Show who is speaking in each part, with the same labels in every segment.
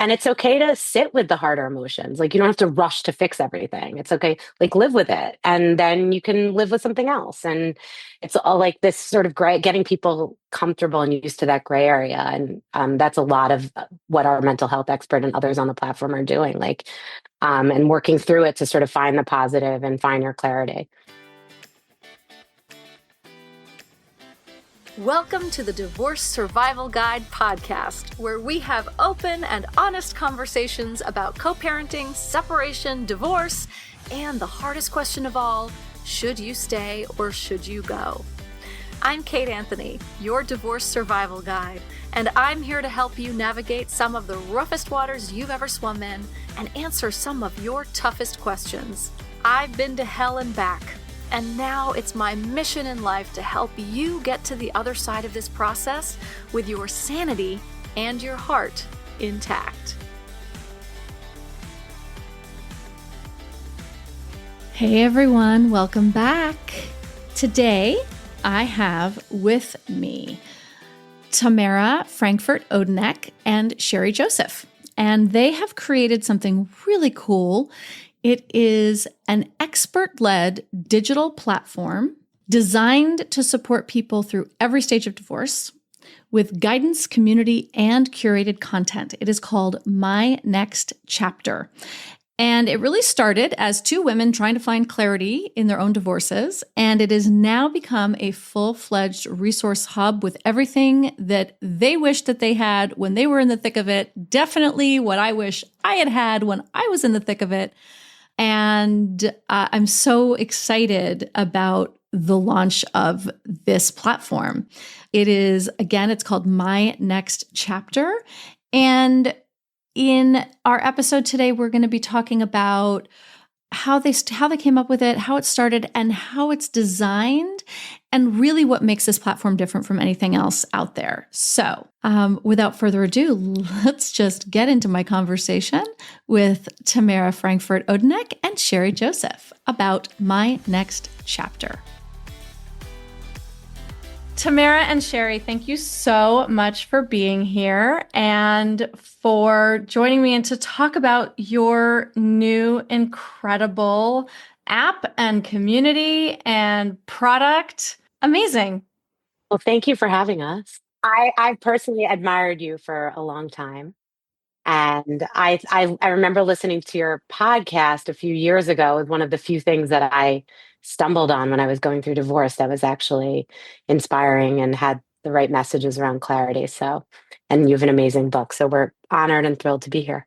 Speaker 1: And it's okay to sit with the harder emotions. Like, you don't have to rush to fix everything. It's okay. Like, live with it. And then you can live with something else. And it's all like this sort of gray, getting people comfortable and used to that gray area. And that's a lot of what our mental health expert and others on the platform are doing, like, and working through it to sort of find the positive and find your clarity.
Speaker 2: Welcome to the Divorce Survival Guide podcast, where we have open and honest conversations about co-parenting, separation, divorce, and the hardest question of all, should you stay or should you go? I'm Kate Anthony, your Divorce Survival Guide, and I'm here to help you navigate some of the roughest waters you've ever swum in and answer some of your toughest questions. I've been to hell and back. And now it's my mission in life to help you get to the other side of this process with your sanity and your heart intact. Hey everyone, welcome back. Today I have with me Tamara Frankfort Odinec and Shari Joseph, and they have created something really cool. It is an expert-led digital platform designed to support people through every stage of divorce with guidance, community, and curated content. It is called My Next Chapter. And it really started as two women trying to find clarity in their own divorces. And it has now become a full-fledged resource hub with everything that they wished that they had when they were in the thick of it. Definitely what I wish I had had when I was in the thick of it. And I'm so excited about the launch of this platform. It is, again, it's called My Next Chapter. And in our episode today, we're going to be talking about how they came up with it, how it started, and how it's designed, and really what makes this platform different from anything else out there. So without further ado, let's just get into my conversation with Tamara Frankfort Odinec and Shari Joseph about My Next Chapter. Tamara and Shari, thank you so much for being here and for joining me and to talk about your new incredible app and community and product. Amazing.
Speaker 1: Well, thank you for having us. I've personally admired you for a long time. And I remember listening to your podcast a few years ago. It was one of the few things that I stumbled on when I was going through divorce that was actually inspiring and had the right messages around clarity. So, and you have an amazing book. So we're honored and thrilled to be here.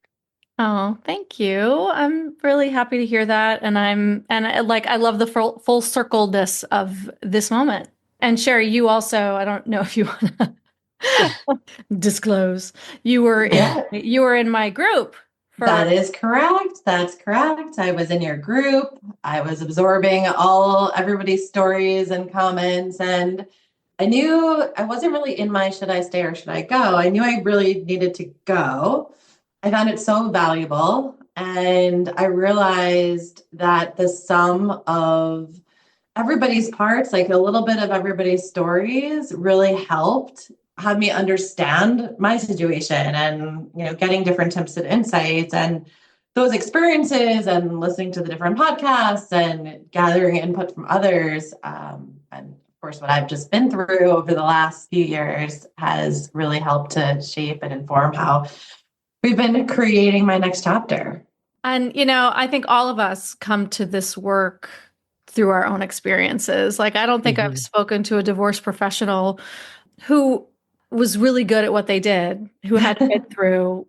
Speaker 2: Oh, thank you. I'm really happy to hear that. And I love the full circleness of this moment. And Shari, you also, I don't know if you want to disclose, you were in my group.
Speaker 3: That is correct. That's correct. I was in your group. I was absorbing everybody's stories and comments, and I knew I wasn't really in my should I stay or should I go. I knew I really needed to go. I found it so valuable, and I realized that the sum of everybody's parts, like a little bit of everybody's stories, really helped have me understand my situation and, getting different tips and insights and those experiences and listening to the different podcasts and gathering input from others. And of course, what I've just been through over the last few years has really helped to shape and inform how we've been creating My Next Chapter.
Speaker 2: And, I think all of us come to this work through our own experiences. Like, I don't think I've spoken to a divorce professional who was really good at what they did, who had been through,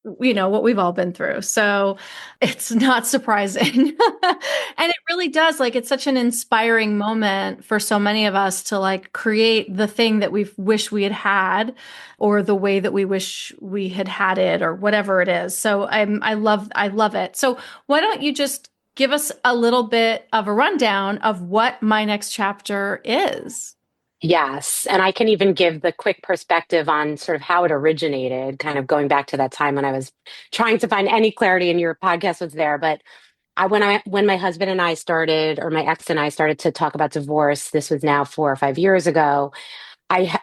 Speaker 2: what we've all been through. So it's not surprising. And it really does, it's such an inspiring moment for so many of us to create the thing that we wish we had had, or the way that we wish we had had it, or whatever it is. So I love it. So why don't you just give us a little bit of a rundown of what My Next Chapter is?
Speaker 1: Yes. And I can even give the quick perspective on sort of how it originated, kind of going back to that time when I was trying to find any clarity, and your podcast was there. But when my husband and I started, or my ex and I started to talk about divorce, this was now 4 or 5 years ago.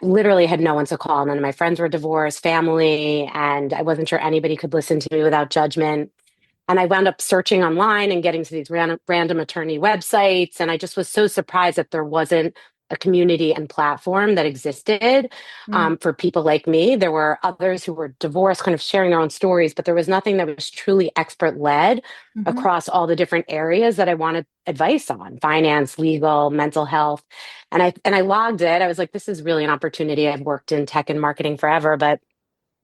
Speaker 1: literally had no one to call. None of my friends were divorced, family, and I wasn't sure anybody could listen to me without judgment. And I wound up searching online and getting to these random attorney websites. And I just was so surprised that there wasn't a community and platform that existed
Speaker 2: Mm.
Speaker 1: for people like me. There were others who were divorced, kind of sharing their own stories, but there was nothing that was truly expert led
Speaker 2: Mhm.
Speaker 1: across all the different areas that I wanted advice on: finance, legal, mental health. And I logged it. I was like, this is really an opportunity. I've worked in tech and marketing forever, but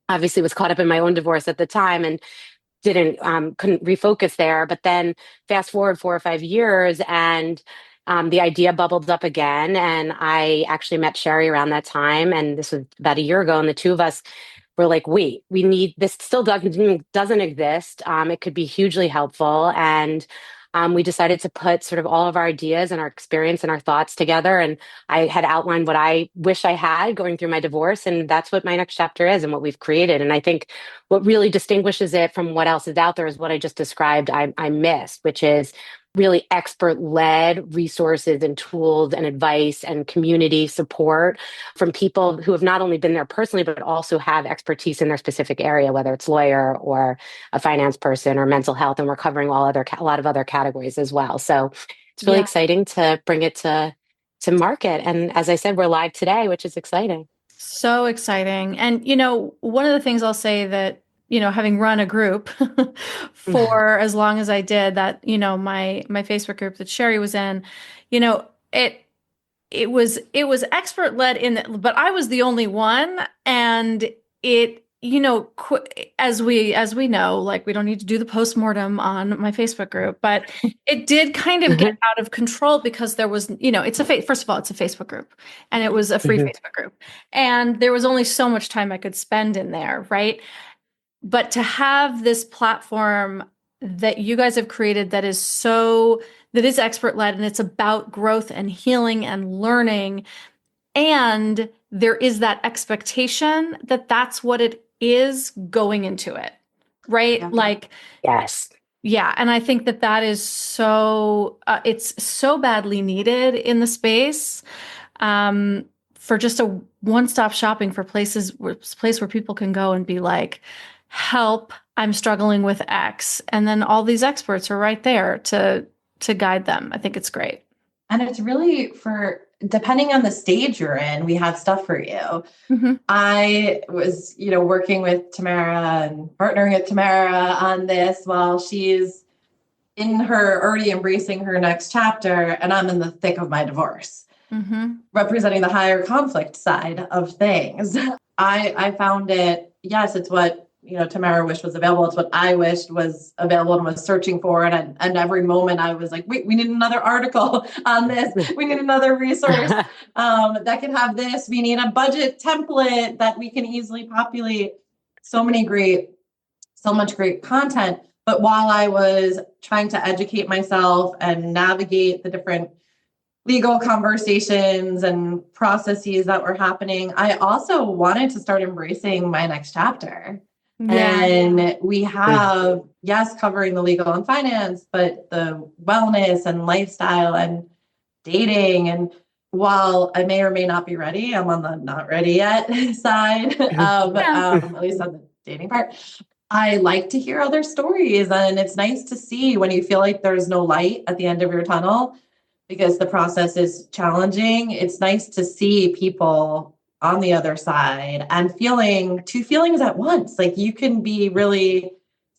Speaker 1: obviously was caught up in my own divorce at the time and didn't couldn't refocus there. But then fast forward 4 or 5 years, and the idea bubbled up again, and I actually met Shari around that time, and this was about a year ago, and the two of us were like, wait, we need this. Still doesn't exist. It could be hugely helpful. And we decided to put sort of all of our ideas and our experience and our thoughts together. And I had outlined what I wish I had going through my divorce. And that's what my next chapter is and what we've created. And I think what really distinguishes it from what else is out there is what I just described I missed, which is really expert led resources and tools and advice and community support from people who have not only been there personally, but also have expertise in their specific area, whether it's lawyer or a finance person or mental health. And we're covering a lot of other categories as well. So it's really
Speaker 2: Yeah.
Speaker 1: exciting to bring it to market. And as I said, we're live today, which is exciting.
Speaker 2: So exciting. And, one of the things I'll say that, having run a group for as long as I did, that, my Facebook group that Shari was in, you know, it it was expert led in that, but I was the only one. And it, as we know, like, we don't need to do the postmortem on my Facebook group, but it did kind of get
Speaker 1: Mhm,
Speaker 2: out of control because there was, first of all, it's a Facebook group, and it was a free
Speaker 1: mhm.
Speaker 2: Facebook group, and there was only so much time I could spend in there, right? But to have this platform that you guys have created that is expert led, and it's about growth and healing and learning, and there is that expectation that that's what it is going into it, right?
Speaker 3: Yeah.
Speaker 2: Like,
Speaker 1: Yes.
Speaker 2: yeah. And I think that that is it's so badly needed in the space, for just a one-stop shopping for place where people can go and be like, help, I'm struggling with X. And then all these experts are right there to guide them. I think it's great.
Speaker 3: And it's really for depending on the stage you're in, we have stuff for you.
Speaker 2: Mhm.
Speaker 3: I was, working with Tamara and partnering with Tamara on this while she's in her already embracing her next chapter, and I'm in the thick of my divorce,
Speaker 2: Mhm.
Speaker 3: representing the higher conflict side of things. I found it, yes, it's what, Tamara wished was available. It's what I wished was available and was searching for. And every moment I was like, wait, we need another article on this. We need another resource that can have this. We need a budget template that we can easily populate. So much great content. But while I was trying to educate myself and navigate the different legal conversations and processes that were happening, I also wanted to start embracing my next chapter.
Speaker 2: Yeah.
Speaker 3: And we have, yes, covering the legal and finance, but the wellness and lifestyle and dating. And while I may or may not be ready, I'm on the not ready yet side of,
Speaker 2: Yeah.
Speaker 3: at least on the dating part. I like to hear other stories, and it's nice to see when you feel like there's no light at the end of your tunnel because the process is challenging. It's nice to see people on the other side and feeling two feelings at once. Like, you can be really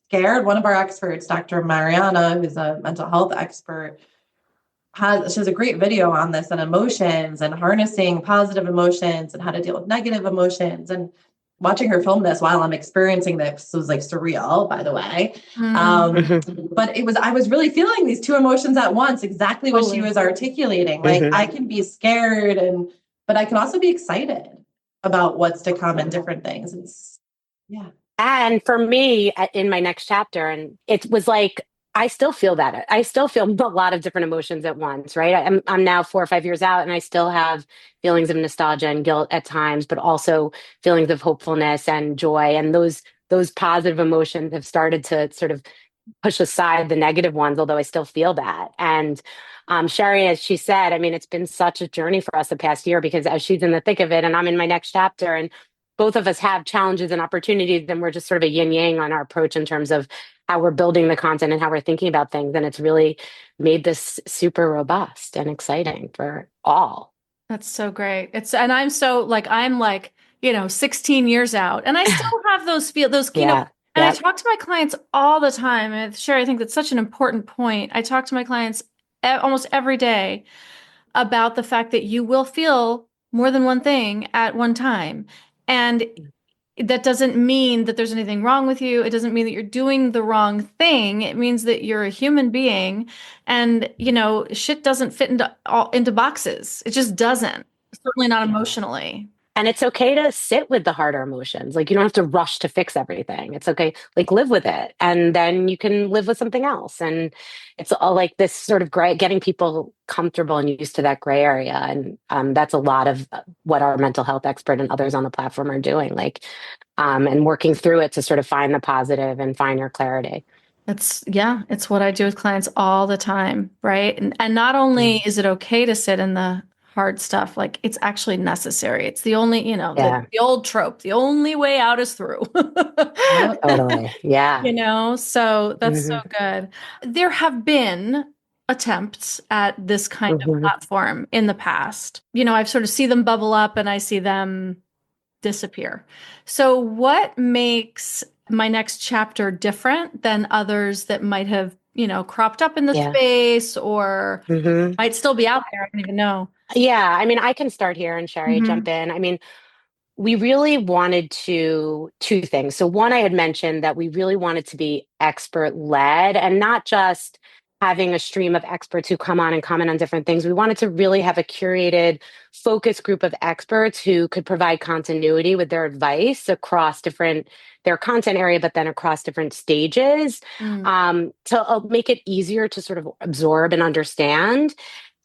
Speaker 3: scared. One of our experts, Dr. Mariana, who's a mental health expert, she has a great video on this and emotions and harnessing positive emotions and how to deal with negative emotions. And watching her film this while I'm experiencing this was like surreal, by the way.
Speaker 2: Mm,
Speaker 3: But I was really feeling these two emotions at once, exactly what she
Speaker 2: totally.
Speaker 3: was articulating. Like,
Speaker 1: Mhm.
Speaker 3: I can be scared, but I can also be excited about what's to come and different things. Yeah.
Speaker 1: And for me, in my next chapter, and it was like, I still feel that. I still feel a lot of different emotions at once, right? I'm now 4 or 5 years out, and I still have feelings of nostalgia and guilt at times, but also feelings of hopefulness and joy. And those positive emotions have started to sort of push aside the negative ones, although I still feel that. And Shari, as she said, I mean, it's been such a journey for us the past year because as she's in the thick of it and I'm in my next chapter, and both of us have challenges and opportunities, then we're just sort of a yin yang on our approach in terms of how we're building the content and how we're thinking about things. And it's really made this super robust and exciting for all.
Speaker 2: That's so great. And I'm like, 16 years out and I still have those,
Speaker 1: Yeah.
Speaker 2: and I
Speaker 1: Yeah.
Speaker 2: talk to my clients all the time. And Sherry, I think that's such an important point. I talk to my clients almost every day about the fact that you will feel more than one thing at one time. And that doesn't mean that there's anything wrong with you. It doesn't mean that you're doing the wrong thing. It means that you're a human being and, shit doesn't fit into boxes. It just doesn't. Certainly not emotionally.
Speaker 1: And it's okay to sit with the harder emotions. Like you don't have to rush to fix everything. It's okay, like live with it. And then you can live with something else. And it's all like this sort of gray, getting people comfortable and used to that gray area. And that's a lot of what our mental health expert and others on the platform are doing, like, and working through it to sort of find the positive and find your clarity.
Speaker 2: It's what I do with clients all the time, right? And not only is it okay to sit in the hard stuff, like it's actually necessary. It's the only, the old trope, the only way out is through.
Speaker 1: Totally. Yeah.
Speaker 2: So that's so good. There have been attempts at this kind of platform in the past. I've sort of see them bubble up and I see them disappear. So what makes my next chapter different than others that might have, cropped up in the space or might still be out there? I don't even know.
Speaker 1: Yeah. I mean, I can start here and Shari jump in. I mean, we really wanted two things. So one, I had mentioned that we really wanted to be expert led and not just having a stream of experts who come on and comment on different things. We wanted to really have a curated focus group of experts who could provide continuity with their advice across their content area, but then across different stages to make it easier to sort of absorb and understand.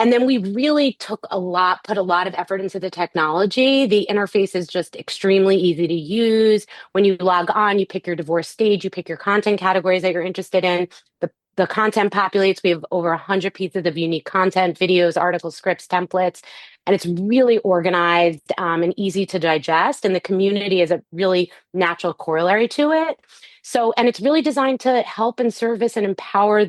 Speaker 1: And then we really put a lot of effort into the technology. The interface is just extremely easy to use. When you log on, you pick your divorce stage, you pick your content categories that you're interested in. The content populates. We have over 100 pieces of unique content, videos, articles, scripts, templates, and it's really organized and easy to digest. And the community is a really natural corollary to it. So, and it's really designed to help and service and empower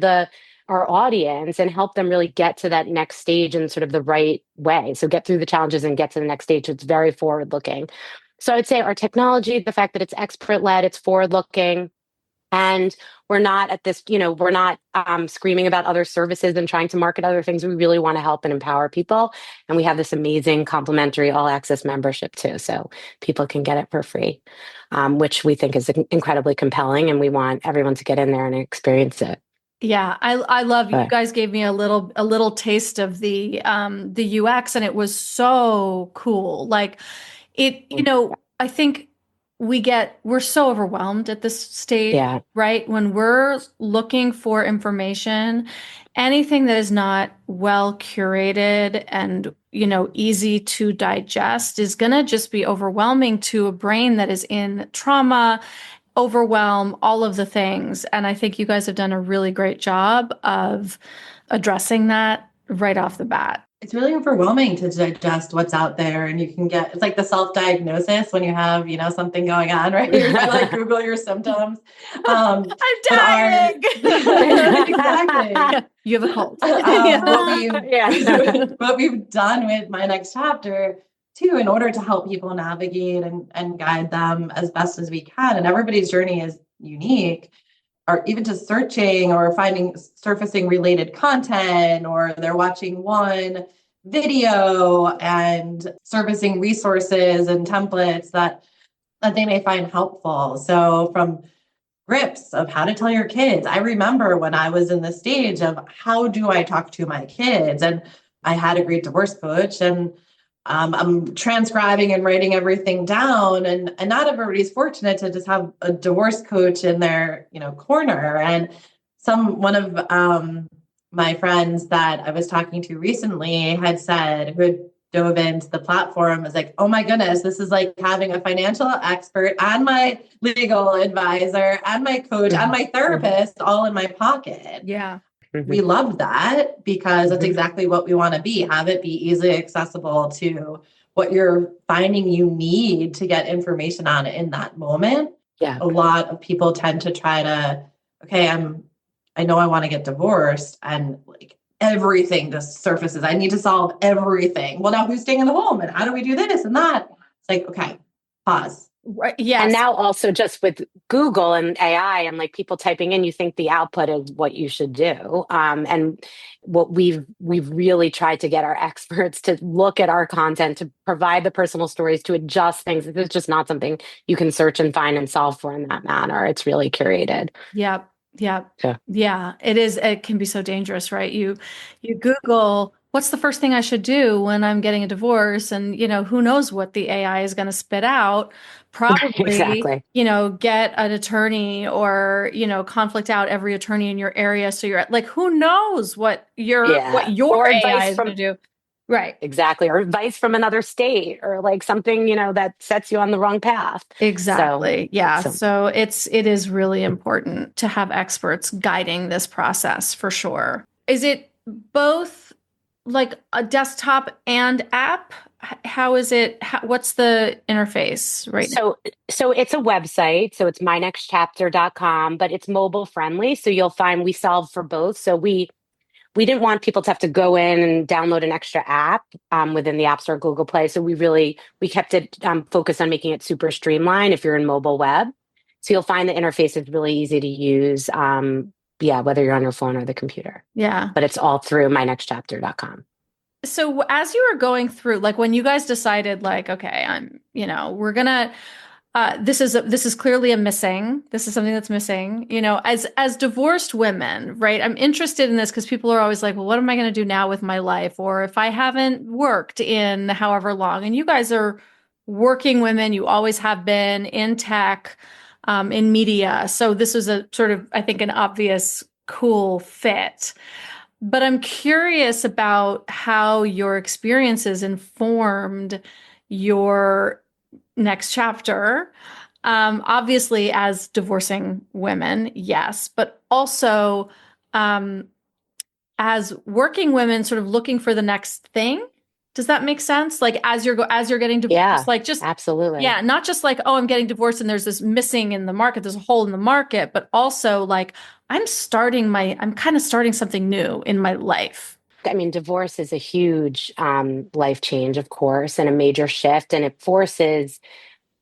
Speaker 1: our audience and help them really get to that next stage in sort of the right way. So get through the challenges and get to the next stage. It's very forward looking. So I'd say our technology, the fact that it's expert led, it's forward looking. And we're not at this, we're not screaming about other services and trying to market other things. We really want to help and empower people. And we have this amazing complimentary all access membership too. So people can get it for free, which we think is incredibly compelling. And we want everyone to get in there and experience it.
Speaker 2: Yeah, I love you guys gave me a little taste of the UX and it was so cool. Like it, I think we're so overwhelmed at this stage, right? When we're looking for information, anything that is not well curated and, easy to digest is going to just be overwhelming to a brain that is in trauma, overwhelm, all of the things. And I think you guys have done a really great job of addressing that right off the bat.
Speaker 3: It's really overwhelming to digest what's out there, and you can it's like the self-diagnosis when you have, something going on, right? You like Google your symptoms.
Speaker 2: I'm dying.
Speaker 3: Exactly.
Speaker 2: You have a cold.
Speaker 3: What we've done with My Next Chapter too, in order to help people navigate and guide them as best as we can. And everybody's journey is unique. Or even just searching or surfacing related content, or they're watching one video and surfacing resources and templates that they may find helpful. So from grips of how to tell your kids, I remember when I was in the stage of how do I talk to my kids? And I had a great divorce coach, and I'm transcribing and writing everything down, and not everybody's fortunate to just have a divorce coach in their, corner. And one of my friends that I was talking to recently had said, who had dove into the platform, I was like, oh my goodness, this is like having a financial expert and my legal advisor and my coach and my therapist all in my pocket.
Speaker 2: Yeah.
Speaker 3: We love that because that's exactly what we want to be. Have it be easily accessible to what you're finding you need to get information on it in that moment.
Speaker 1: Yeah.
Speaker 3: A lot of people tend to try to, okay, I know I want to get divorced, and like everything just surfaces. I need to solve everything. Well, now who's staying in the home and how do we do this and that? It's like, okay, pause.
Speaker 2: Right. Yes.
Speaker 1: And now also just with Google and AI and like people typing in, you think the output is what you should do. And what we've really tried to get our experts to look at our content, to provide the personal stories, to adjust things. It's just not something you can search and find and solve for in that manner. It's really curated.
Speaker 2: Yep. Yep.
Speaker 1: Yeah.
Speaker 2: Yeah. It is. It can be so dangerous, right? You Google, what's the first thing I should do when I'm getting a divorce? And, who knows what the AI is going to spit out. Probably,
Speaker 1: Exactly.
Speaker 2: Get an attorney or, conflict out every attorney in your area. So you're like, who knows what your
Speaker 1: Or
Speaker 2: AI
Speaker 1: advice
Speaker 2: is going to do. Right.
Speaker 1: Exactly. Or advice from another state or like something, that sets you on the wrong path.
Speaker 2: Exactly.
Speaker 1: So,
Speaker 2: Yeah. So it is really important to have experts guiding this process for sure. Is it both like a desktop and app? How is it? What's the interface right now?
Speaker 1: So it's a website. So it's mynextchapter.com, but it's mobile friendly. So you'll find we solve for both. So we didn't want people to have to go in and download an extra app within the App Store, Google Play. So we kept it focused on making it super streamlined if you're in mobile web. So you'll find the interface is really easy to use. Whether you're on your phone or the computer.
Speaker 2: Yeah.
Speaker 1: But it's all through mynextchapter.com.
Speaker 2: So as you were going through, like when you guys decided like, okay, we're gonna, this is clearly this is something that's missing, as divorced women, right? I'm interested in this because people are always like, well, what am I going to do now with my life? Or if I haven't worked in however long, and you guys are working women, you always have been in tech, in media. So this was a sort of, I think, an obvious, cool fit. But I'm curious about how your experiences informed your next chapter. Obviously, as divorcing women, yes, but also as working women, sort of looking for the next thing. Does that make sense? Like as you're getting divorced, like just
Speaker 1: absolutely,
Speaker 2: yeah, not just like, oh, I'm getting divorced and there's this missing in the market, there's a hole in the market, but also like I'm kind of starting something new in my life.
Speaker 1: I mean, divorce is a huge life change, of course, and a major shift, and it forces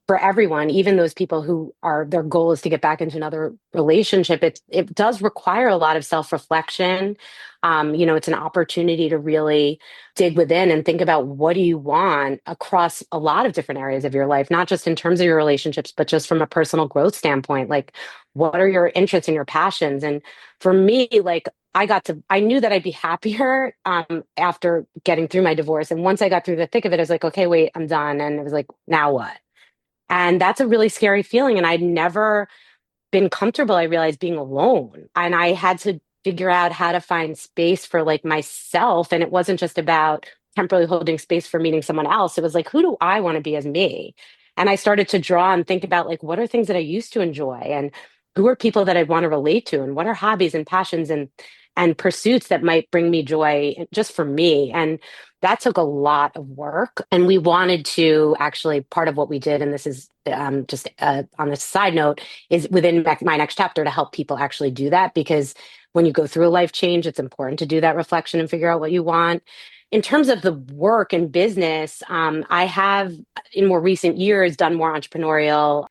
Speaker 1: for everyone, even those people who their goal is to get back into another relationship, it does require a lot of self-reflection. It's an opportunity to really dig within and think about what do you want across a lot of different areas of your life, not just in terms of your relationships, but just from a personal growth standpoint. Like, what are your interests and your passions? And for me, like, I knew that I'd be happier after getting through my divorce. And once I got through the thick of it, I was like, okay, wait, I'm done. And it was like, now what? And that's a really scary feeling. And I'd never been comfortable, I realized, being alone. And I had to figure out how to find space for like myself. And it wasn't just about temporarily holding space for meeting someone else. It was like, who do I want to be as me? And I started to draw and think about like, what are things that I used to enjoy? And who are people that I want to relate to? And what are hobbies and passions and pursuits that might bring me joy just for me? And that took a lot of work. And we wanted to actually, part of what we did, and this is just on a side note, is within my next chapter to help people actually do that. Because when you go through a life change, it's important to do that reflection and figure out what you want. In terms of the work and business, I have in more recent years done more entrepreneurial.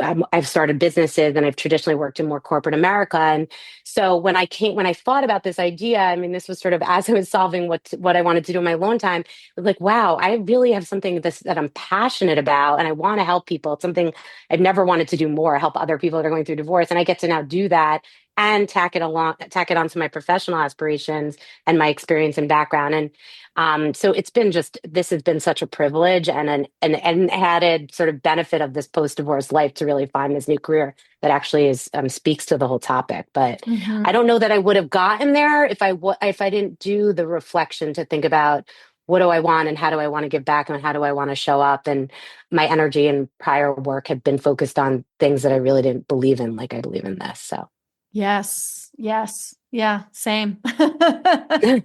Speaker 1: I've started businesses and I've traditionally worked in more corporate America. And so when I thought about this idea, I mean, this was sort of as I was solving what I wanted to do in my alone time, it was like, wow, I really have something that I'm passionate about and I want to help people. It's something I've never wanted to do more, help other people that are going through divorce. And I get to now do that and tack it onto my professional aspirations and my experience and background. And so this has been such a privilege and an added sort of benefit of this post-divorce life to really find this new career that actually speaks to the whole topic. But I don't know that I would have gotten there if I didn't do the reflection to think about what do I want and how do I want to give back and how do I want to show up? And my energy and prior work had been focused on things that I really didn't believe in, like I believe in this. So
Speaker 2: Yes. Yes. Yeah. Same. And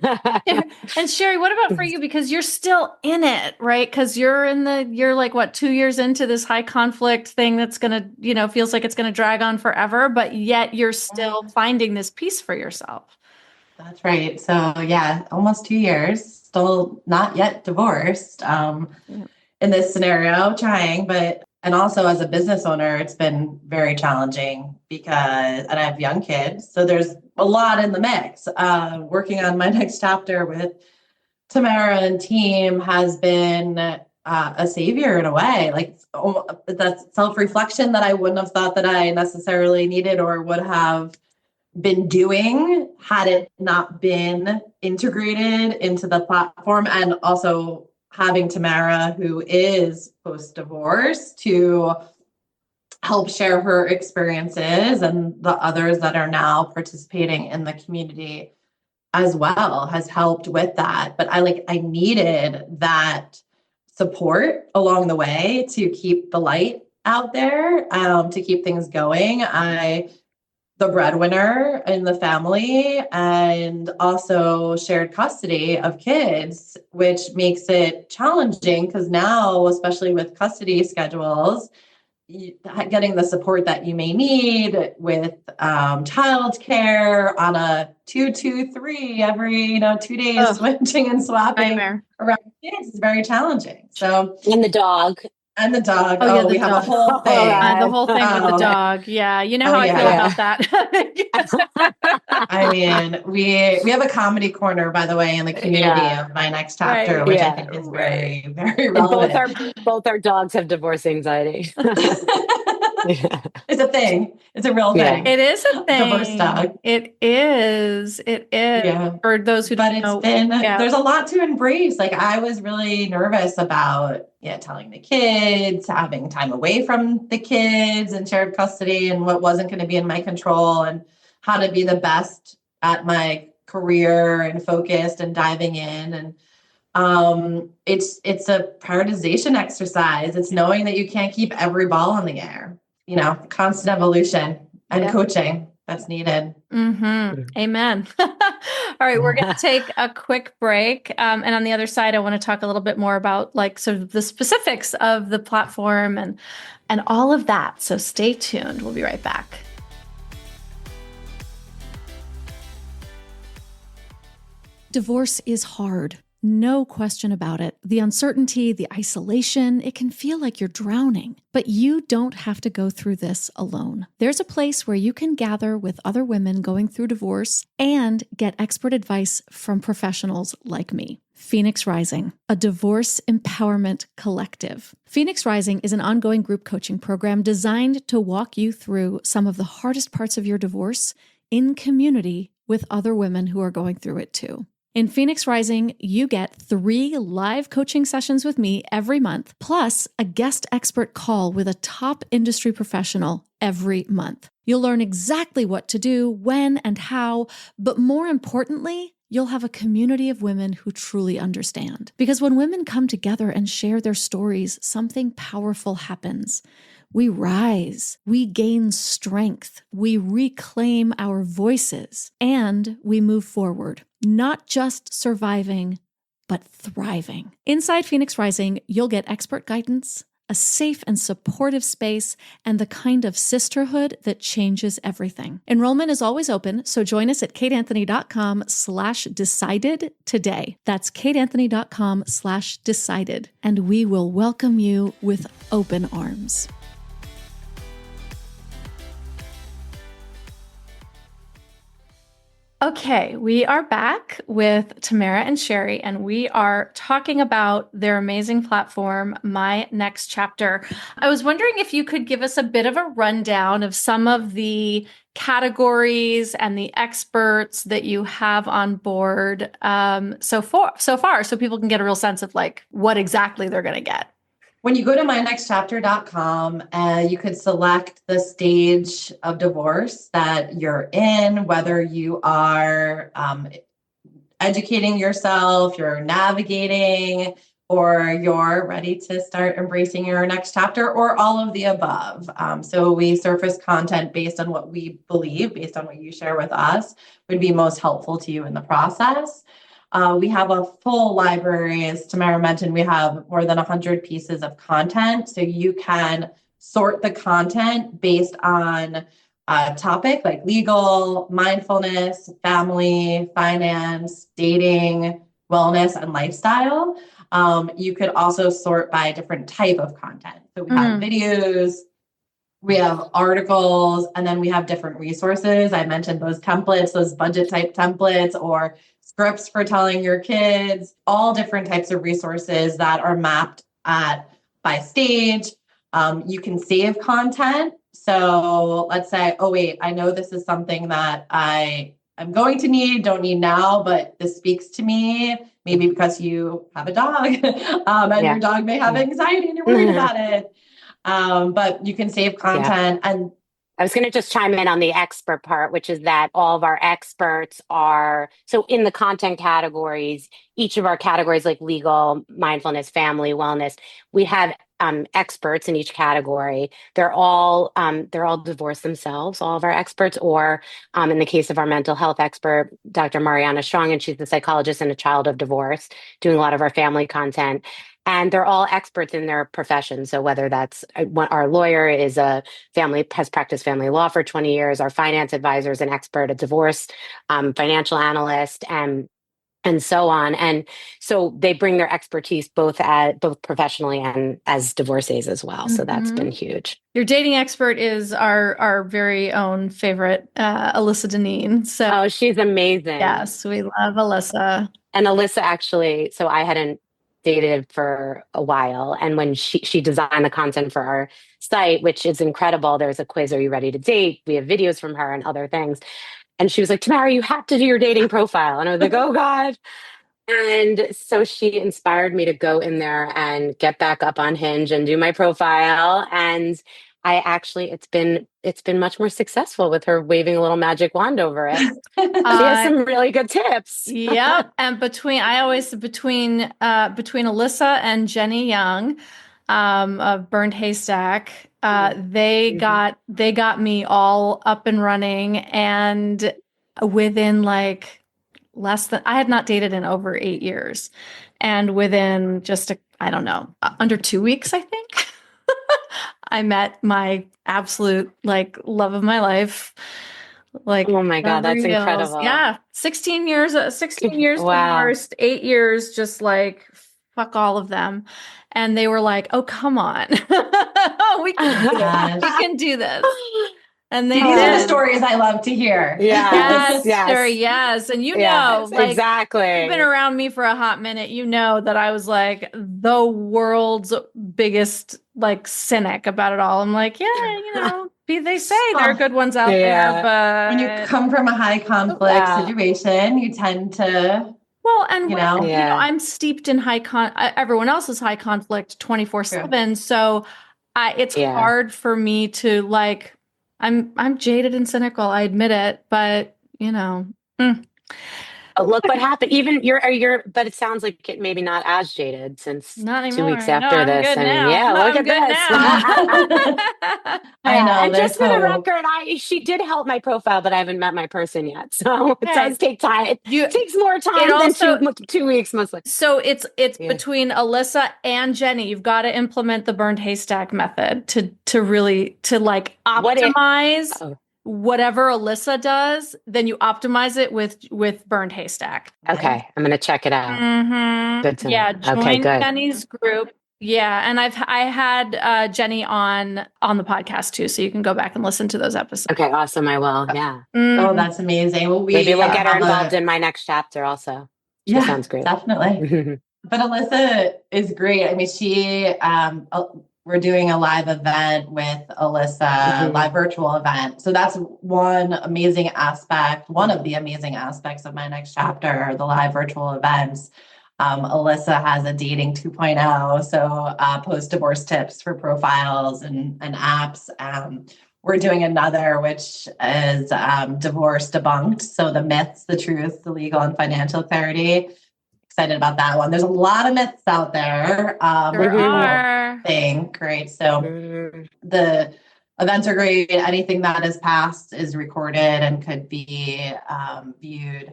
Speaker 2: Shari, what about for you? Because you're still in it, right? Because you're like, what, 2 years into this high conflict thing that's going to, feels like it's going to drag on forever, but yet you're still finding this peace for yourself.
Speaker 3: That's right. So yeah, almost 2 years, still not yet divorced. In this scenario, trying, and also as a business owner, it's been very challenging and I have young kids. So there's a lot in the mix. Working on my next chapter with Tamara and team has been a savior in a way, like that self-reflection that I wouldn't have thought that I necessarily needed or would have been doing had it not been integrated into the platform, and also having Tamara, who is post-divorce, to help share her experiences, and the others that are now participating in the community as well has helped with that. But I needed that support along the way to keep the light out there, to keep things going. The breadwinner in the family, and also shared custody of kids, which makes it challenging because now, especially with custody schedules, getting the support that you may need with childcare on a 2-2-3 every 2 days, switching and swapping around kids is very challenging. So
Speaker 1: and the dog.
Speaker 3: And the dog.
Speaker 2: Oh, yeah,
Speaker 3: we have the whole thing.
Speaker 2: The whole thing with the dog. Yeah. You know how I feel about that.
Speaker 3: I mean, we have a comedy corner, by the way, in the community of my next chapter, which I think is very, very relevant.
Speaker 1: Both our dogs have divorce anxiety.
Speaker 3: It's a thing. It's a real thing.
Speaker 2: It is a thing.
Speaker 3: Divorce dog.
Speaker 2: It is.
Speaker 3: Yeah.
Speaker 2: For those who don't know.
Speaker 3: There's a lot to embrace. Like, I was really nervous about telling the kids, having time away from the kids and shared custody, and what wasn't going to be in my control, and how to be the best at my career and focused and diving in. And it's a prioritization exercise. It's knowing that you can't keep every ball in the air, constant evolution and coaching that's needed.
Speaker 2: Mm-hmm. Amen. All right. We're going to take a quick break. And on the other side, I want to talk a little bit more about sort of the specifics of the platform and all of that. So stay tuned. We'll be right back. Divorce is hard. No question about it. The uncertainty, the isolation, it can feel like you're drowning. But you don't have to go through this alone. There's a place where you can gather with other women going through divorce and get expert advice from professionals like me. Phoenix Rising, a divorce empowerment collective. Phoenix Rising is an ongoing group coaching program designed to walk you through some of the hardest parts of your divorce in community with other women who are going through it too. In Phoenix Rising, you get 3 live coaching sessions with me every month, plus a guest expert call with a top industry professional every month. You'll learn exactly what to do, when and how, but more importantly, you'll have a community of women who truly understand. Because when women come together and share their stories, something powerful happens. We rise, we gain strength, we reclaim our voices, and we move forward, not just surviving, but thriving. Inside Phoenix Rising, you'll get expert guidance, a safe and supportive space, and the kind of sisterhood that changes everything. Enrollment is always open, so join us at kateanthony.com/decided today. That's kateanthony.com/decided, and we will welcome you with open arms. Okay, we are back with Tamara and Shari, and we are talking about their amazing platform, My Next Chapter. I was wondering if you could give us a bit of a rundown of some of the categories and the experts that you have on board so far, so people can get a real sense of what exactly they're going to get.
Speaker 3: When you go to mynextchapter.com, you could select the stage of divorce that you're in, whether you are educating yourself, you're navigating, or you're ready to start embracing your next chapter, or all of the above. So we surface content based on what we believe, based on what you share with us, would be most helpful to you in the process. We have a full library, as Tamara mentioned, we have more than 100 pieces of content. So you can sort the content based on a topic like legal, mindfulness, family, finance, dating, wellness, and lifestyle. You could also sort by different type of content. So we have videos, we have articles, and then we have different resources. I mentioned those templates, those budget type templates, or scripts for telling your kids, all different types of resources that are mapped by stage. You can save content. So let's say, oh, wait, I know this is something that I'm going to need, don't need now, but this speaks to me, maybe because you have a dog and your dog may have anxiety and you're worried about it. But you can save content. And
Speaker 1: I was going to just chime in on the expert part, which is that all of our experts are, so in the content categories, each of our categories like legal, mindfulness, family, wellness, we have experts in each category. They're all divorced themselves, all of our experts, or in the case of our mental health expert, Dr. Mariana Strong, and she's a psychologist and a child of divorce, doing a lot of our family content. And they're all experts in their profession. So whether that's our lawyer has practiced family law for 20 years, our finance advisor is an expert, a divorce financial analyst, and so on. And so they bring their expertise both professionally and as divorcees as well. So that's been huge.
Speaker 2: Your dating expert is our very own favorite, Alyssa Deneen. So
Speaker 1: she's amazing.
Speaker 2: Yes, we love Alyssa.
Speaker 1: And Alyssa actually, so I hadn't dated for a while. And when she designed the content for our site, which is incredible, there's a quiz, are you ready to date? We have videos from her and other things. And she was like, Tamara, you have to do your dating profile. And I was like, oh God. And so she inspired me to go in there and get back up on Hinge and do my profile. And it's been much more successful with her waving a little magic wand over it. She has some really good tips.
Speaker 2: Yep. And between Alyssa and Jenny Young, of Burned Haystack, they got me all up and running, and within like I had not dated in over 8 years, and within just under 2 weeks, I think, I met my absolute love of my life.
Speaker 1: Oh my God, that's incredible.
Speaker 2: Yeah. 16 years
Speaker 1: Wow.
Speaker 2: divorced, 8 years, just fuck all of them. And they were like, oh, come on. we can do this. And these
Speaker 3: are the stories I love to hear.
Speaker 2: Yes. And
Speaker 1: exactly.
Speaker 2: You've been around me for a hot minute. You know that I was the world's biggest cynic about it all. I'm like, they say there are good ones out there, but
Speaker 3: when you come from a high conflict situation, you tend to.
Speaker 2: Well, and I'm steeped in everyone else is high conflict 24/7. So it's hard for me to I'm jaded and cynical. I admit it, but
Speaker 1: Look what happened. Even but it sounds like it maybe not as jaded since
Speaker 2: not
Speaker 1: 2 weeks after this.
Speaker 2: And
Speaker 1: look at this.
Speaker 3: I know.
Speaker 1: And just for the record, she did help my profile, but I haven't met my person yet. So it does take time. It takes more time than 2 weeks mostly.
Speaker 2: So it's between Alyssa and Jenny. You've got to implement the Burned Haystack method to really optimize. Whatever Alyssa does, then you optimize it with Burned Haystack.
Speaker 1: Okay, I'm gonna check it out.
Speaker 2: Mm-hmm.
Speaker 1: Good to know.
Speaker 2: Join Jenny's group. Yeah, and I had Jenny on the podcast too, so you can go back and listen to those episodes.
Speaker 1: Okay, awesome. I will. Yeah.
Speaker 3: Oh, that's amazing. Well,
Speaker 1: maybe we'll get her involved in my next chapter also. She sounds great.
Speaker 3: Definitely. But Alyssa is great. I mean, she we're doing a live event with Alyssa, live virtual event. So that's one of the amazing aspects of my next chapter, the live virtual events. Alyssa has a dating 2.0, so post-divorce tips for profiles and apps. we're doing another, which is divorce debunked. So the myths, the truth, the legal and financial clarity. Excited about that one. There's a lot of myths out there.
Speaker 2: There are.
Speaker 3: Right. So the events are great. Anything that is passed is recorded and could be viewed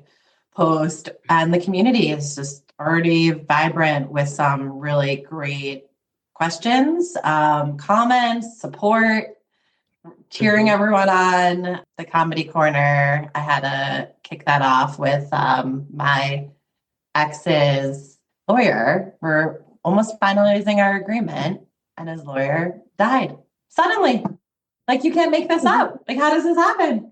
Speaker 3: post. And the community is just already vibrant with some really great questions, comments, support, cheering everyone on. The comedy corner, I had to kick that off with my ex's lawyer. We're almost finalizing our agreement, and his lawyer died suddenly. Like, you can't make this up. Like, how does this happen?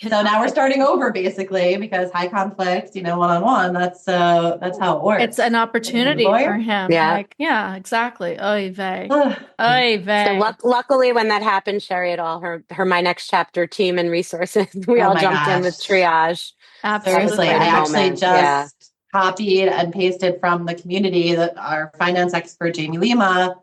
Speaker 3: So now we're starting over, basically, because high conflict, one-on-one. That's how it works.
Speaker 2: It's an opportunity for him.
Speaker 1: Yeah.
Speaker 2: Like, yeah, exactly. Oy vey. Oy vey.
Speaker 1: So luckily, when that happened, Shari, at all her My Next Chapter team and resources, we all jumped in with triage.
Speaker 3: Seriously, I actually just copied and pasted from the community that our finance expert, Jamie Lima,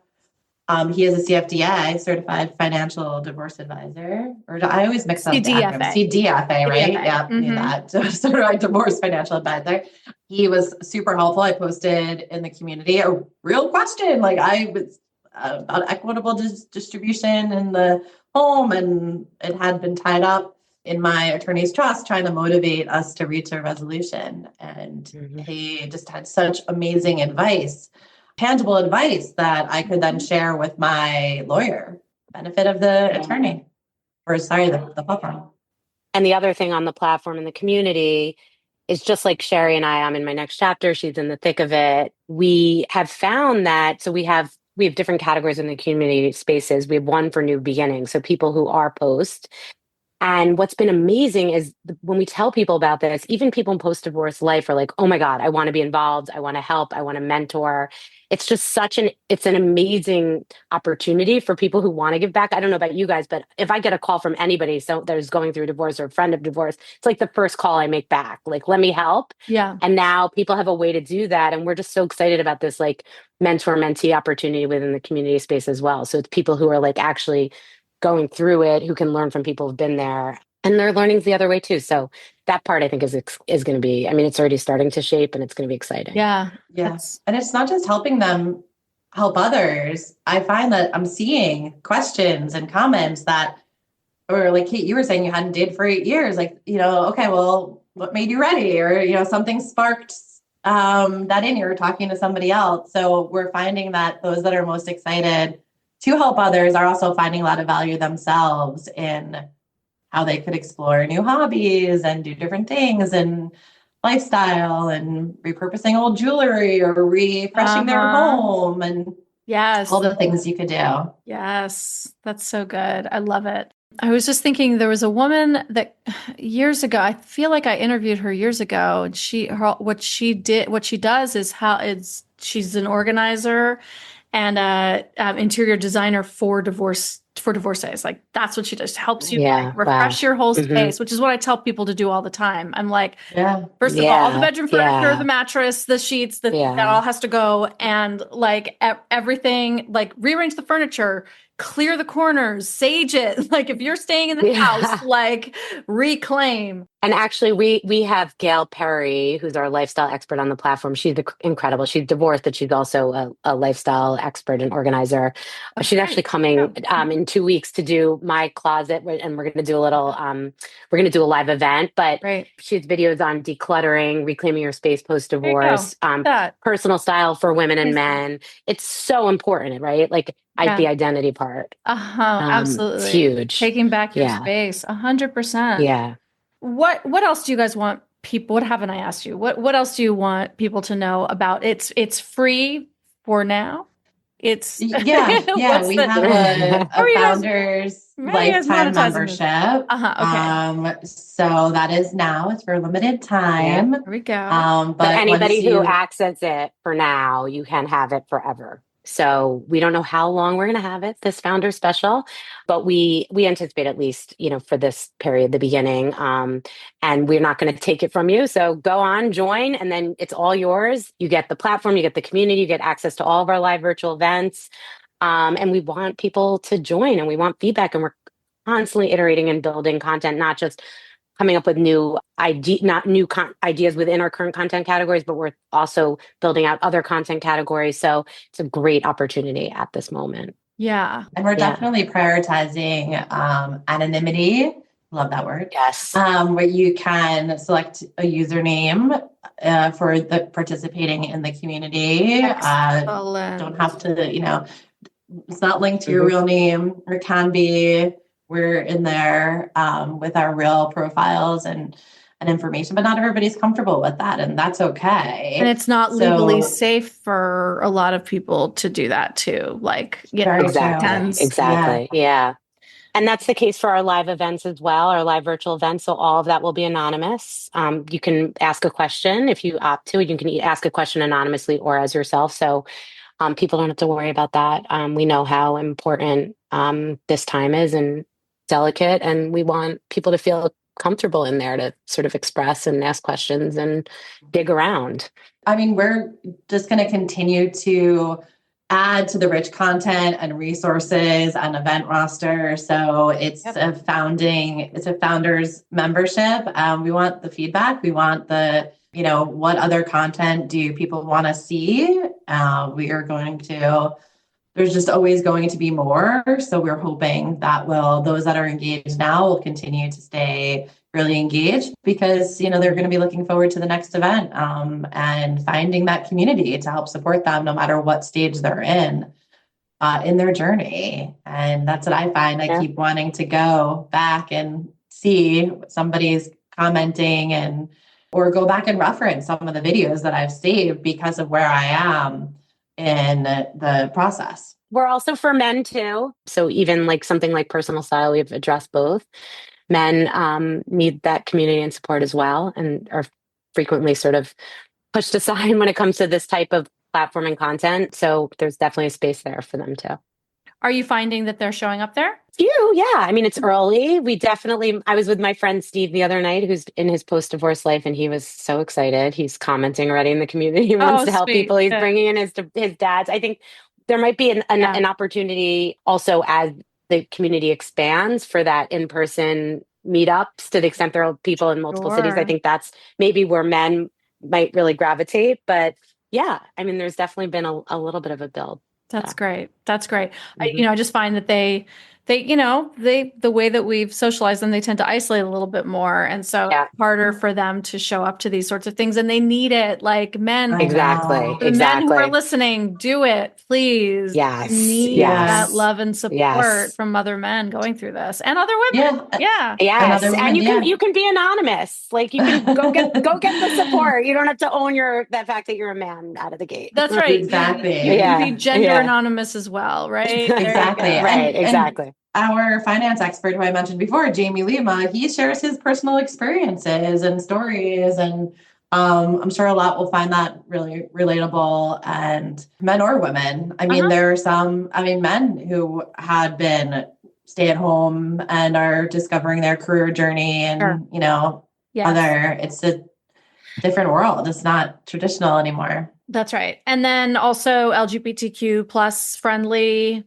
Speaker 3: he is a CFDI, Certified Financial Divorce Advisor, or I always mix up the acronym. CDFA, right?
Speaker 2: CDFA.
Speaker 3: Yeah, knew that. Certified Divorce Financial Advisor. He was super helpful. I posted in the community a real question, like I was about equitable distribution in the home, and it had been tied up in my attorney's trust, trying to motivate us to reach a resolution. And he just had such amazing advice, tangible advice, that I could then share with my lawyer, benefit of the attorney, the platform.
Speaker 1: And the other thing on the platform in the community is, just like Shari and I'm in My Next Chapter, she's in the thick of it. We have found that, so we have different categories in the community spaces. We have one for new beginnings, so people who are post. And what's been amazing is when we tell people about this, even people in post-divorce life are like, oh my God, I want to be involved. I want to help. I want to mentor. It's just it's an amazing opportunity for people who want to give back. I don't know about you guys, but if I get a call from anybody that is going through divorce or a friend of divorce, it's like the first call I make back, like, let me help.
Speaker 2: Yeah.
Speaker 1: And now people have a way to do that. And we're just so excited about this, like, mentor-mentee opportunity within the community space as well. So it's people who are like actually going through it, who can learn from people who've been there, and their learning's the other way too. So that part, I think, is going to be, I mean, it's already starting to shape, and it's going to be exciting.
Speaker 2: Yeah.
Speaker 3: Yes. And it's not just helping them help others. I find that I'm seeing questions and comments that, or like Kate, you were saying you hadn't dated for 8 years. Like, okay, well, what made you ready? Or, something sparked that in you, or talking to somebody else. So we're finding that those that are most excited to help others are also finding a lot of value themselves in how they could explore new hobbies and do different things, and lifestyle, and repurposing old jewelry, or refreshing their home, and all the things you could do.
Speaker 2: Yes, that's so good. I love it. I was just thinking, there was a woman that years ago, I feel like I interviewed her years ago, and what she does is she's an organizer and interior designer for divorcees. Like, that's what she does. Helps you refresh your whole space, which is what I tell people to do all the time. I'm like, first of all the bedroom furniture, the mattress, the sheets, that all has to go. And like everything, like rearrange the furniture, clear the corners, sage it. Like, if you're staying in the house, like, reclaim.
Speaker 1: And actually, we have Gail Perry, who's our lifestyle expert on the platform. She's incredible. She's divorced, but she's also a lifestyle expert and organizer. She's actually coming in 2 weeks to do my closet, and we're going to do a live event. But she has videos on decluttering, reclaiming your space post-divorce, personal style for women and men. It's so important, right? Like, the identity part.
Speaker 2: Absolutely.
Speaker 1: It's huge.
Speaker 2: Taking back your space, 100%.
Speaker 1: Yeah.
Speaker 2: What else do you guys want people? What haven't I asked you? What else do you want people to know about? It's free for now. It's
Speaker 3: we have a founders lifetime membership. So that is now, it's for a limited time.
Speaker 2: There we go.
Speaker 1: But anybody who accesses it for now, you can have it forever. So we don't know how long we're going to have it, this founder special, but we anticipate at least, for this period, the beginning, and we're not going to take it from you. So go on, join, and then it's all yours. You get the platform, you get the community, you get access to all of our live virtual events. And we want people to join, and we want feedback, and we're constantly iterating and building content, not just coming up with ideas within our current content categories, but we're also building out other content categories. So it's a great opportunity at this moment.
Speaker 2: Yeah.
Speaker 3: And we're
Speaker 1: Yeah.
Speaker 3: definitely prioritizing anonymity. Love that word.
Speaker 1: Yes.
Speaker 3: Where you can select a username for the participating in the community. Don't have to, it's not linked to your real name, or can be. We're in there with our real profiles and information, but not everybody's comfortable with that, and that's okay.
Speaker 2: And it's not legally safe for a lot of people to do that too. Like,
Speaker 1: exactly. Yeah. And that's the case for our live events as well, our live virtual events. So all of that will be anonymous. You can ask a question if you opt to. You can ask a question anonymously or as yourself. So people don't have to worry about that. We know how important this time is and delicate, and we want people to feel comfortable in there to sort of express and ask questions and dig around.
Speaker 3: I mean, we're just going to continue to add to the rich content and resources and event roster. So it's a founders membership. We want the feedback. We want what other content do people want to see? There's just always going to be more. So we're hoping that those that are engaged now will continue to stay really engaged, because, they're going to be looking forward to the next event and finding that community to help support them no matter what stage they're in their journey. And that's what I find. I keep wanting to go back and see what somebody's commenting or go back and reference some of the videos that I've saved because of where I am in the process.
Speaker 1: We're also for men too. So even like something like personal style, we've addressed both. Men need that community and support as well, and are frequently sort of pushed aside when it comes to this type of platform and content. So there's definitely a space there for them too.
Speaker 2: Are you finding that they're showing up there?
Speaker 1: Yeah. I mean, it's early. I was with my friend Steve the other night, who's in his post-divorce life, and he was so excited. He's commenting already in the community. He wants to help people. He's bringing in his dads. I think there might be an opportunity also as the community expands for that in-person meetups, to the extent there are people in multiple cities. I think that's maybe where men might really gravitate. But yeah, I mean, there's definitely been a little bit of a build.
Speaker 2: That's great. Mm-hmm. I just find that they the way that we've socialized them, they tend to isolate a little bit more. And so it's harder for them to show up to these sorts of things, and they need it. Like men.
Speaker 1: Exactly.
Speaker 2: Men who are listening, do it, please.
Speaker 1: Yes.
Speaker 2: Need that love and support from other men going through this, and other women.
Speaker 1: Yes. And you can be anonymous. Like, you can go get the support. You don't have to own that fact that you're a man out of the gate.
Speaker 2: That's right.
Speaker 3: Exactly.
Speaker 2: You can be gender anonymous as well, right?
Speaker 3: Exactly.
Speaker 1: Right. Exactly.
Speaker 3: Our finance expert, who I mentioned before, Jamie Lima, he shares his personal experiences and stories, and I'm sure a lot will find that really relatable, and men or women. I mean, there are some, men who had been stay at home and are discovering their career journey, and, it's a different world. It's not traditional anymore.
Speaker 2: That's right. And then also LGBTQ plus friendly.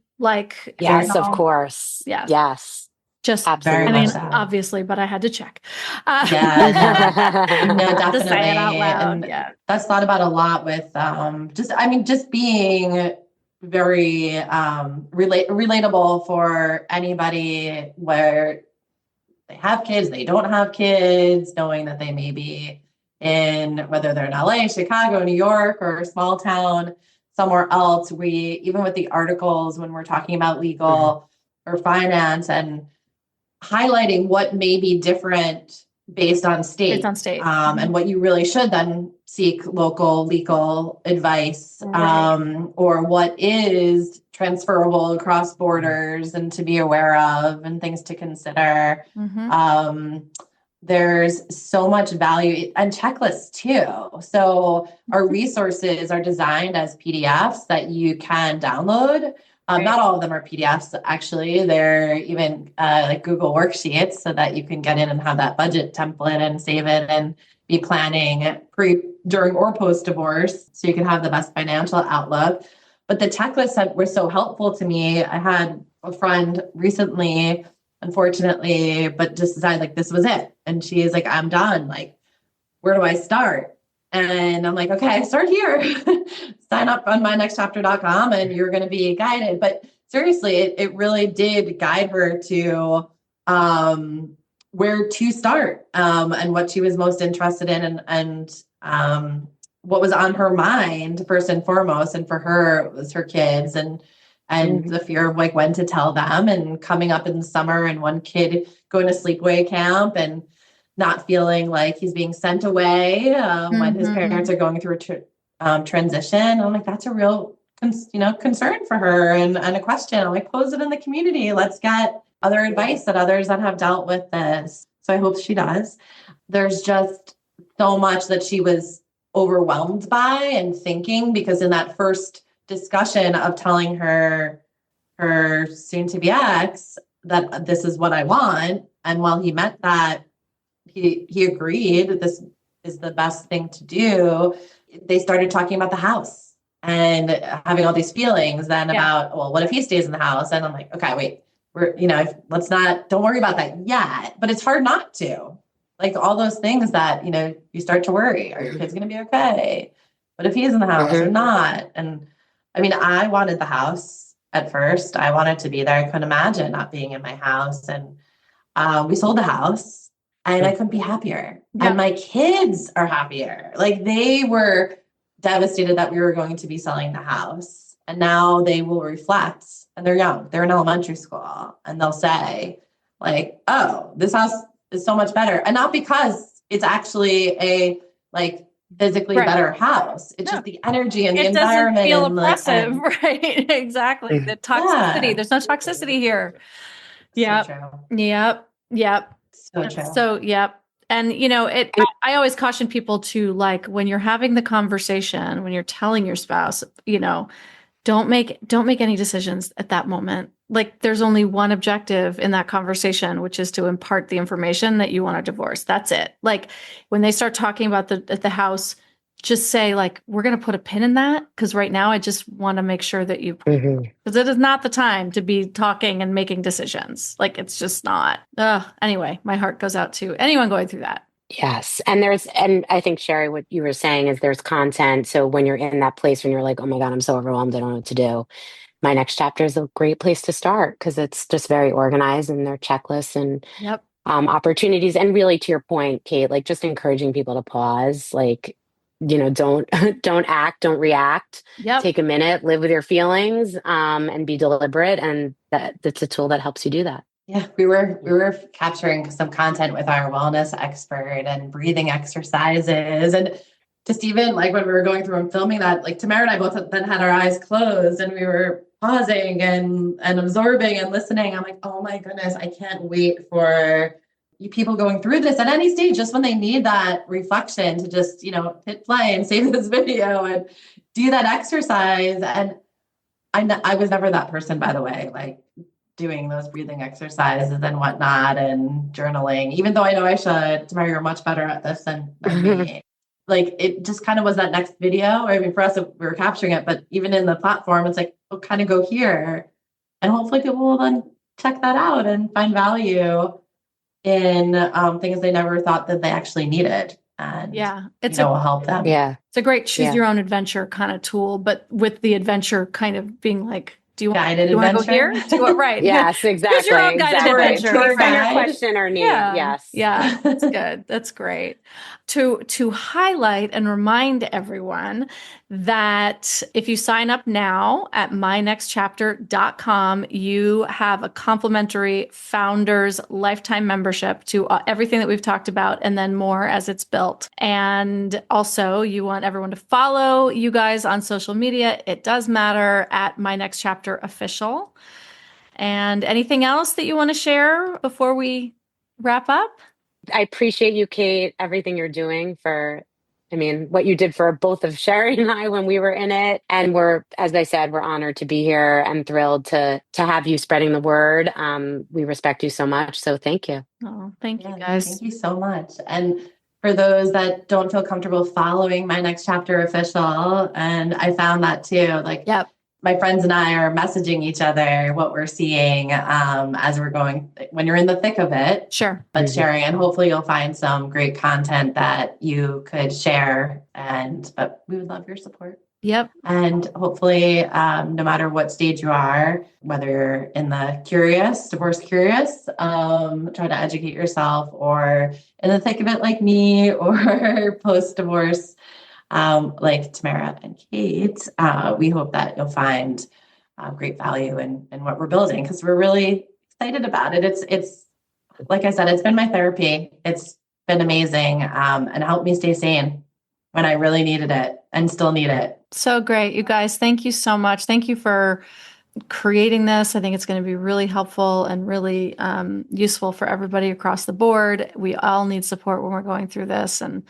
Speaker 1: Yes, of course. Yes.
Speaker 2: Just
Speaker 1: absolutely.
Speaker 2: Obviously, but I had to check.
Speaker 3: No, definitely.
Speaker 2: To say it out loud.
Speaker 3: That's thought about a lot with just being very relatable for anybody, where they have kids, they don't have kids, knowing that they may be in, whether they're in LA, Chicago, New York, or a small town somewhere else. Even with the articles, when we're talking about legal or finance, and highlighting what may be different based on state, and what you really should then seek local legal advice, or what is transferable across borders and to be aware of, and things to consider. There's so much value, and checklists too. So our resources are designed as PDFs that you can download. Not all of them are PDFs, actually. They're even like Google worksheets, so that you can get in and have that budget template and save it and be planning during, or post-divorce, so you can have the best financial outlook. But the checklists that were so helpful to me, I had a friend recently unfortunately, but just decided like this was it. And she's like, I'm done. Like, where do I start? And I'm like, okay, start here. Sign up on mynextchapter.com and you're going to be guided. But seriously, it really did guide her to where to start and what she was most interested in and what was on her mind first and foremost. And for her, it was her kids and the fear of like when to tell them and coming up in the summer and one kid going to sleepaway camp and not feeling like he's being sent away when his parents are going through a transition. I'm like, that's a real concern for her and a question. I'm like, pose it in the community. Let's get other advice that others that have dealt with this. So I hope she does. There's just so much that she was overwhelmed by and thinking, because in that first discussion of telling her soon-to-be ex that this is what I want, and while he meant that, he agreed that this is the best thing to do, they started talking about the house and having all these feelings then about, well, what if he stays in the house? And I'm like, okay, wait, don't worry about that yet. But it's hard not to. Like all those things that, you start to worry. Are your kids going to be okay? What if he's in the house or not? And I mean, I wanted the house at first. I wanted to be there. I couldn't imagine not being in my house. And we sold the house and I couldn't be happier. Yeah. And my kids are happier. Like they were devastated that we were going to be selling the house. And now they will reflect, and they're young. They're in elementary school and they'll say like, oh, this house is so much better. And not because it's actually a like physically better house. It's just the energy and the environment.
Speaker 2: It doesn't feel oppressive, right? Exactly. The toxicity. Yeah. There's no toxicity here. Yeah. So yep.
Speaker 3: So true.
Speaker 2: So, yep. And, I always caution people to like, when you're having the conversation, when you're telling your spouse, don't make any decisions at that moment. Like there's only one objective in that conversation, which is to impart the information that you want to divorce. That's it. Like when they start talking about the house, just say like, we're going to put a pin in that. Cause right now I just want to make sure that because it is not the time to be talking and making decisions. Like it's just not. Anyway, my heart goes out to anyone going through that.
Speaker 1: Yes. And I think, Shari, what you were saying is there's content. So when you're in that place, when you're like, oh my God, I'm so overwhelmed, I don't know what to do. My Next Chapter is a great place to start because it's just very organized in their checklists and opportunities. And really, to your point, Kate, like just encouraging people to pause, like, don't act, don't react. Take a minute, live with your feelings, and be deliberate. And that's a tool that helps you do that.
Speaker 3: Yeah, we were capturing some content with our wellness expert and breathing exercises. And just even like when we were going through and filming that, like Tamara and I both then had our eyes closed and we were pausing and absorbing and listening. I'm like, oh my goodness, I can't wait for you people going through this at any stage, just when they need that reflection to just, hit play and save this video and do that exercise. And I was never that person, by the way, like doing those breathing exercises and whatnot and journaling, even though I know I should. Tamara, you're much better at this than me. Like it just kind of was that next video. I mean, for us, we were capturing it, but even in the platform, it's like, we'll kind of go here and hopefully people will then check that out and find value in things they never thought that they actually needed. And will help them.
Speaker 1: Yeah.
Speaker 2: It's a great choose your own adventure kind of tool, but with the adventure kind of being like, do you want to go here? Right.
Speaker 1: Yes, exactly.
Speaker 2: Here's your own guided adventure.
Speaker 1: Based on your question or need. Yes.
Speaker 2: Yeah. That's good. That's great. To highlight and remind everyone that if you sign up now at mynextchapter.com, you have a complimentary founders lifetime membership to everything that we've talked about and then more as it's built. And also you want everyone to follow you guys on social media. It does matter at My Next Chapter Official. And anything else that you want to share before we wrap up?
Speaker 1: I appreciate you, Kate, everything you're doing what you did for both of Shari and I when we were in it. And as I said, we're honored to be here and thrilled to have you spreading the word. We respect you so much. So thank you.
Speaker 2: Oh, thank you guys.
Speaker 3: Thank you so much. And for those that don't feel comfortable following My Next Chapter Official, and I found that too, my friends and I are messaging each other what we're seeing as we're going, when you're in the thick of it.
Speaker 2: Sure.
Speaker 3: But sharing, and hopefully you'll find some great content that you could share. But we would love your support.
Speaker 2: Yep.
Speaker 3: And hopefully, no matter what stage you are, whether you're in the divorce curious, trying to educate yourself, or in the thick of it like me, or post-divorce, like Tamara and Kate, we hope that you'll find great value in what we're building, because we're really excited about it. It's like I said, it's been my therapy. It's been amazing, and helped me stay sane when I really needed it and still need it.
Speaker 2: So great. You guys, thank you so much. Thank you for creating this. I think it's going to be really helpful and really useful for everybody across the board. We all need support when we're going through this. And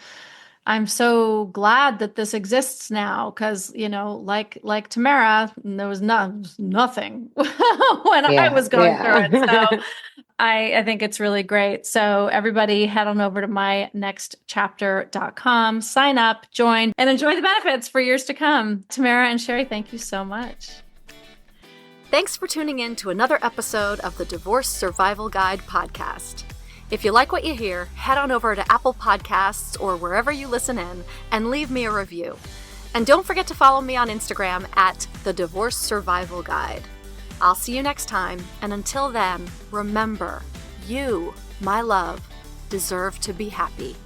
Speaker 2: I'm so glad that this exists now, because, like Tamara, there was nothing when I was going through it. So I think it's really great. So everybody head on over to mynextchapter.com, sign up, join, and enjoy the benefits for years to come. Tamara and Shari, thank you so much.
Speaker 4: Thanks for tuning in to another episode of the Divorce Survival Guide podcast. If you like what you hear, head on over to Apple Podcasts or wherever you listen in and leave me a review. And don't forget to follow me on Instagram at the Divorce Survival Guide. I'll see you next time, and until then, remember, you, my love, deserve to be happy.